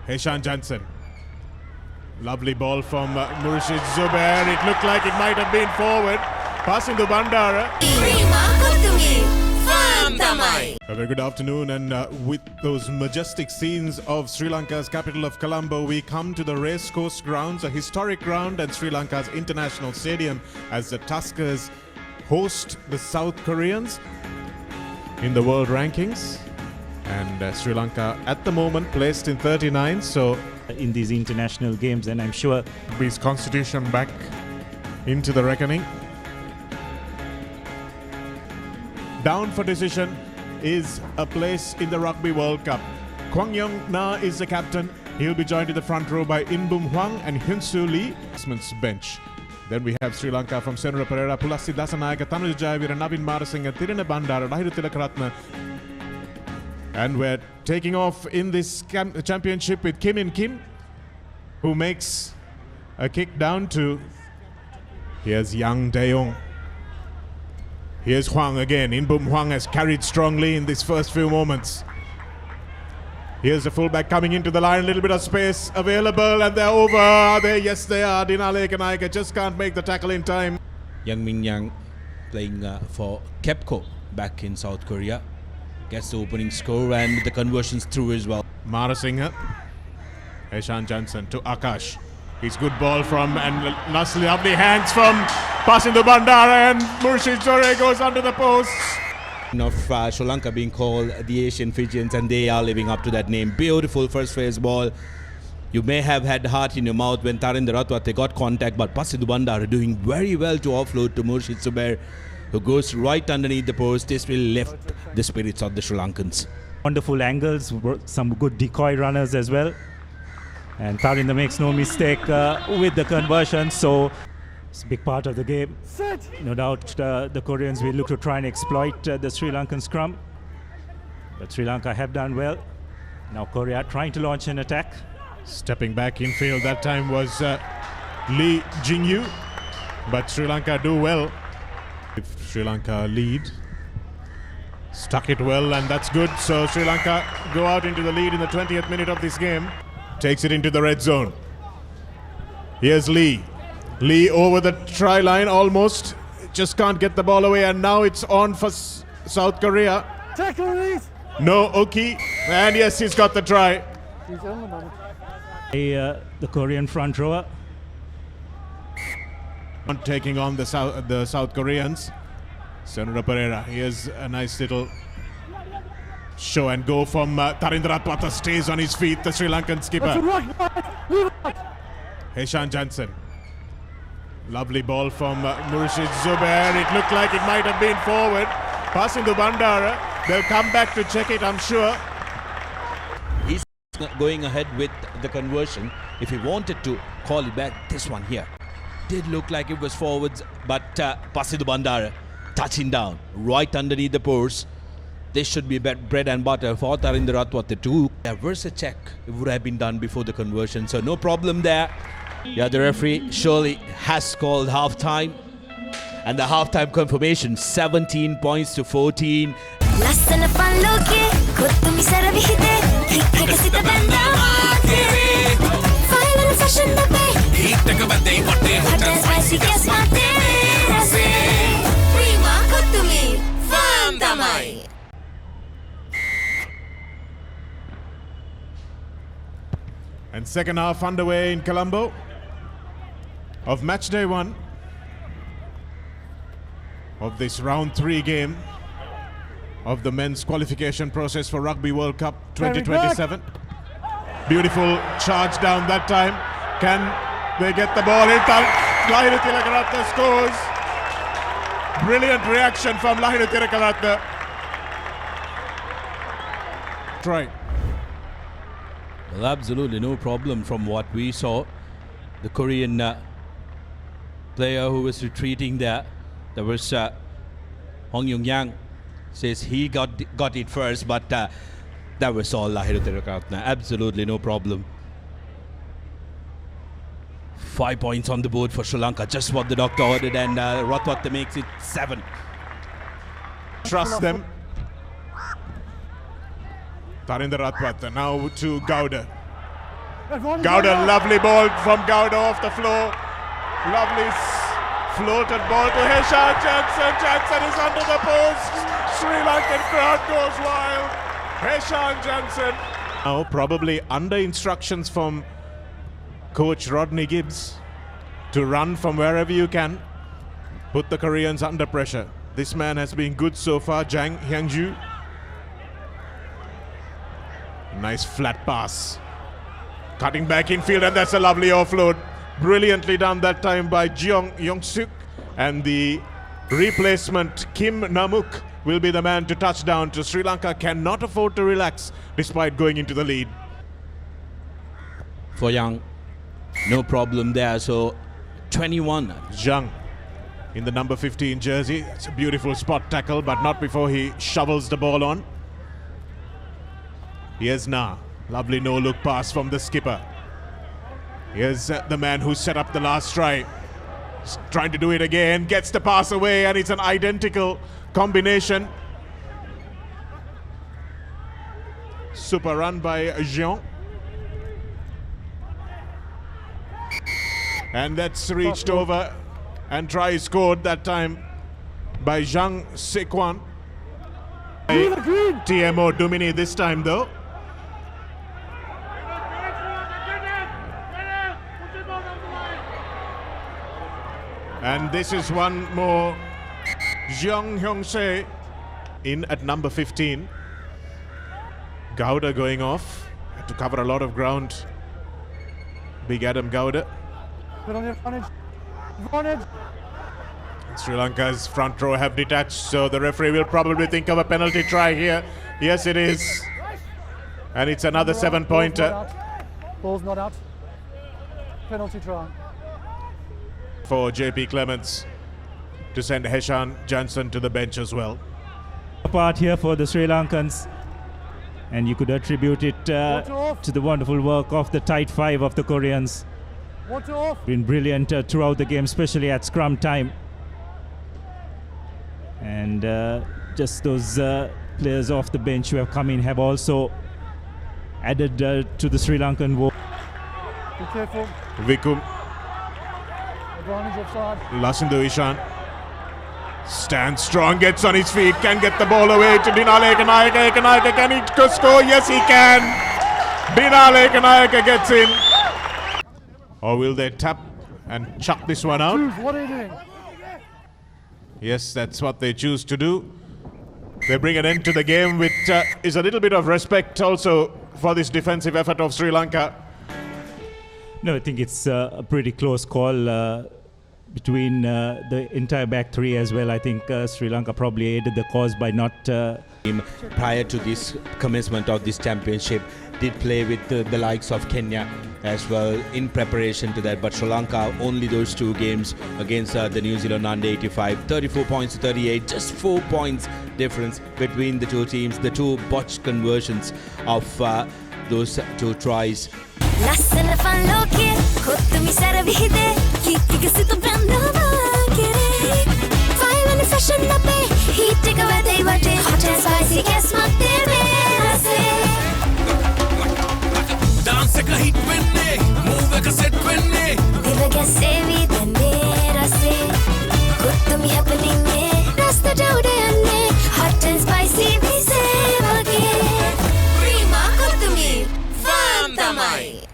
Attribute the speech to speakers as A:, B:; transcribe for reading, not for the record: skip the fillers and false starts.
A: Heshan Jansen. Lovely ball from Murshid Zubair. It looked like it might have been forward. Passing to Bandara. A very good afternoon, and with those majestic scenes of Sri Lanka's capital of Colombo, we come to the Racecourse grounds, a historic ground and Sri Lanka's international stadium, as the Tuskers host the South Koreans in the world rankings. And Sri Lanka at the moment placed in 39, so
B: in these international games, and I'm sure
A: Rugby's constitution back into the reckoning. Down for decision is a place in the Rugby World Cup. Kwang Yong Na is the captain. He'll be joined in the front row by Inbum Hwang and Hyun Soo Lee. Bench. Then we have Sri Lanka from Senra Pereira, Pulasi Dasanayaka, Tanuja Jayavira, Navin Marasinghe, Tirana Bandara, Lahiru Tilakaratne. And we're taking off in this championship with Kim In Kim, who makes a kick down to. Here's Yang Dae-yong. Here's Hwang again. Inbum Hwang has carried strongly in these first few moments. Here's the fullback coming into the line, a little bit of space available, and they're over. Are they? Yes, they are. Dinale Kanaika just can't make the tackle in time.
C: Yang Min Yang playing for Kepco back in South Korea. Gets the opening score and the conversions through as well.
A: Marasinghe. Heshan Jansen to Akash. His good ball from, and lovely hands from passing to Bandara, and Murshid Zore goes under the post.
C: Of Sri Lanka being called the Asian Fijians, and they are living up to that name. Beautiful first phase ball. You may have had heart in your mouth when Tarinder Ratwate got contact, but Pasidhu Bandara doing very well to offload to Murshid Zubair, who goes right underneath the post. This will lift the spirits of the Sri Lankans.
B: wonderful angles, some good decoy runners as well. And Tarinder makes no mistake with the conversion, so it's a big part of the game. No doubt the Koreans will look to try and exploit the Sri Lankan scrum. But Sri Lanka have done well. Now Korea trying to launch an attack.
A: Stepping back in field that time was Lee Jingyu, but Sri Lanka do well. If Sri Lanka lead, stuck it well, and that's good. So Sri Lanka go out into the lead in the 20th minute of this game. Takes it into the red zone. Here's Lee. Lee over the try line almost. Just can't get the ball away, and now it's on for South Korea. No, Oki. And yes, he's got the try.
B: The Korean front rower.
A: Taking on the South Koreans. Senra Pereira. Here's a nice little show and go from Tarinder Ratwate. Stays on his feet, the Sri Lankan skipper. Heshan Jansen. Lovely ball from Murshid Zubair. It looked like it might have been forward. Passing to Bandara. They'll come back to check it, I'm sure.
C: He's going ahead with the conversion. If he wanted to call it back, this one here did look like it was forwards, but Pasidhu Bandara touching down right underneath the post. This should be bread and butter for Tarinder Ratwate too. There was a check. It would have been done before the conversion, so no problem there. Yeah, the referee surely has called half-time. And the half-time confirmation, 17 points to 14.
A: And second half underway in Colombo of match day 1 of this round 3 game of the men's qualification process for Rugby World Cup 2027. Beautiful charge down that time. Can they get the ball in? Lahiru Tilakaratne scores. Brilliant reaction from Lahiru Tilakaratne. Try.
C: Well, absolutely no problem from what we saw. The Korean player who was retreating there, there was Hong Young-yang, says he got it first, but that was all Lahiru Tilakaratne. Absolutely no problem. 5 points on the board for Sri Lanka, just what the doctor ordered, and Ratwate makes it 7.
A: Trust them. Tarinder Ratwate now to Gowda. Gowda, lovely ball from Gowda off the floor. Lovely floated ball to Heshan Jansen. Jansen is under the post. Sri Lankan crowd goes wild. Heshan Jansen. Now probably under instructions from coach Rodney Gibbs to run from wherever you can. Put the Koreans under pressure. This man has been good so far, Jang Hyangju. Nice flat pass. Cutting back infield, and that's a lovely offload. Brilliantly done that time by Jeong Yong-suk. And the replacement, Kim Namuk, will be the man to touch down. To Sri Lanka cannot afford to relax despite going into the lead.
C: For Young, no problem there. So 21.
A: Zhang in the number 15 jersey. It's a beautiful spot tackle, but not before he shovels the ball on. Here's Na. Lovely no-look pass from the skipper. Here's the man who set up the last try. He's trying to do it again, gets the pass away, and it's an identical combination. Super run by Jean. And that's reached over, and try scored that time by Zhang Sekwan. TMO Dumini this time though. And this is one more. Jeong Hyung-se in at number 15. Gowda going off. Had to cover a lot of ground. Big Adam Gowda. Sri Lanka's front row have detached, so the referee will probably think of a penalty try here. Yes, it is. And it's another 7-pointer.
D: Ball's not out. Penalty try.
A: For JP Clements to send Heshan Jansen to the bench as well.
B: A part here for the Sri Lankans, and you could attribute it to the wonderful work of the tight five of the Koreans. Been brilliant throughout the game, especially at scrum time. And just those players off the bench who have come in have also added to the Sri Lankan war.
D: Be careful.
A: Vikum.
D: Advantage offside.
A: Lasindu Ishan stands strong, gets on his feet, can get the ball away to Dinale Kanayaka. Kanayaka, can he score? Yes, he can. Dinale Kanayaka gets in. Or will they tap and chuck this one out?
D: What are you doing?
A: Yes, that's what they choose to do. They bring an end to the game, which is a little bit of respect also for this defensive effort of Sri Lanka.
B: No, I think it's a pretty close call between the entire back three as well. I think Sri Lanka probably aided the cause by not...
C: Prior to this commencement of this championship, did play with the likes of Kenya as well in preparation to that, but Sri Lanka only those two games against the New Zealand under 85, 34 points to 38, just 4 points difference between the two teams. The two botched conversions of those two tries.
E: Dance ka hit wenne, move ka set wenne. Dil ka sevi mera se, kuttumi happening me, rasta jaude anne, hot and spicy we se wage. Prima kuttumi, fan tamai.